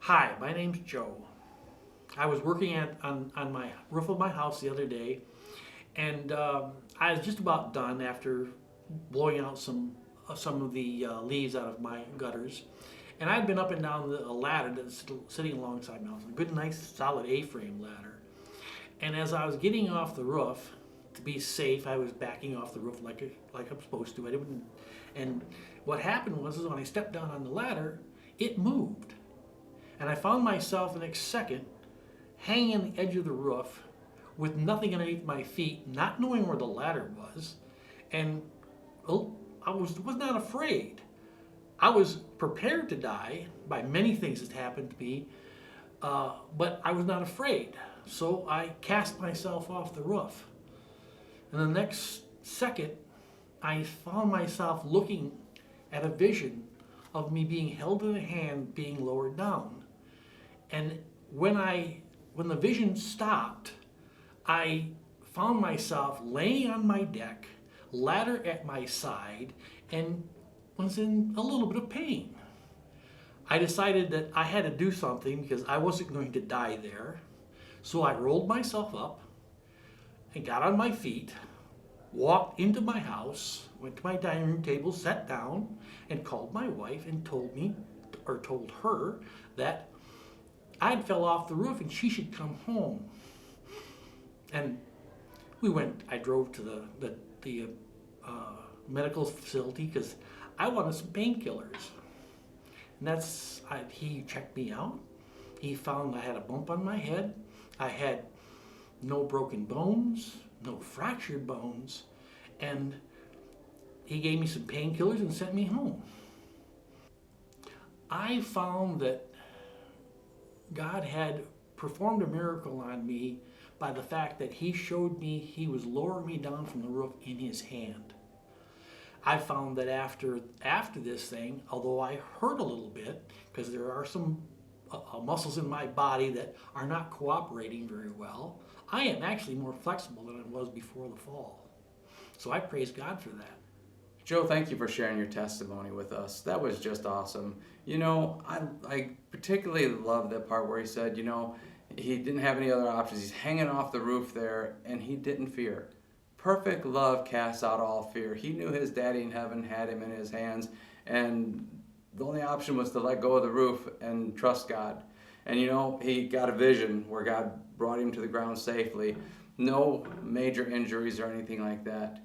Hi, my name's Joe. I was working on my roof of my house the other day, and I was just about done after blowing out some of the leaves out of my gutters. And I'd been up and down a ladder that's sitting alongside my house, a good, nice, solid A-frame ladder. And as I was getting off the roof, to be safe, I was backing off the roof like I'm supposed to. I didn't, and what happened was is when I stepped down on the ladder, it moved. And I found myself the next second hanging on the edge of the roof with nothing underneath my feet, not knowing where the ladder was. And well, I was not afraid. I was prepared to die by many things that happened to me, but I was not afraid. So I cast myself off the roof. And the next second, I found myself looking at a vision of me being held in a hand, being lowered down. And when the vision stopped, I found myself laying on my deck, ladder at my side, and was in a little bit of pain. I decided that I had to do something because I wasn't going to die there. So I rolled myself up and got on my feet, walked into my house, went to my dining room table, sat down, and called my wife and told her that I'd fell off the roof and she should come home. And I drove to the medical facility because I wanted some painkillers. And he checked me out. He found I had a bump on my head. I had no broken bones, no fractured bones, and he gave me some painkillers and sent me home. I found that God had performed a miracle on me by the fact that he showed me he was lowering me down from the roof in his hand. I found that after this thing, although I hurt a little bit because there are some muscles in my body that are not cooperating very well, I am actually more flexible than I was before the fall. So I praise God for that. Joe, thank you for sharing your testimony with us. That was just awesome. I particularly love the part where he said, he didn't have any other options. He's hanging off the roof there, and he didn't fear. Perfect love casts out all fear. He knew his daddy in heaven had him in his hands, and the only option was to let go of the roof and trust God. And he got a vision where God brought him to the ground safely. No major injuries or anything like that.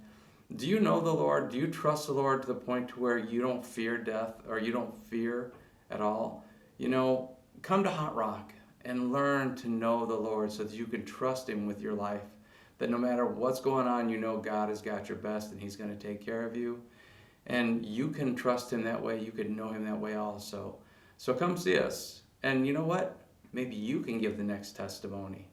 Do you know the Lord? Do you trust the Lord to the point to where you don't fear death or you don't fear at all? Come to Hot Rock and learn to know the Lord so that you can trust him with your life. That no matter what's going on, God has got your best and he's going to take care of you. And you can trust him that way. You can know him that way also. So come see us. And you know what? Maybe you can give the next testimony.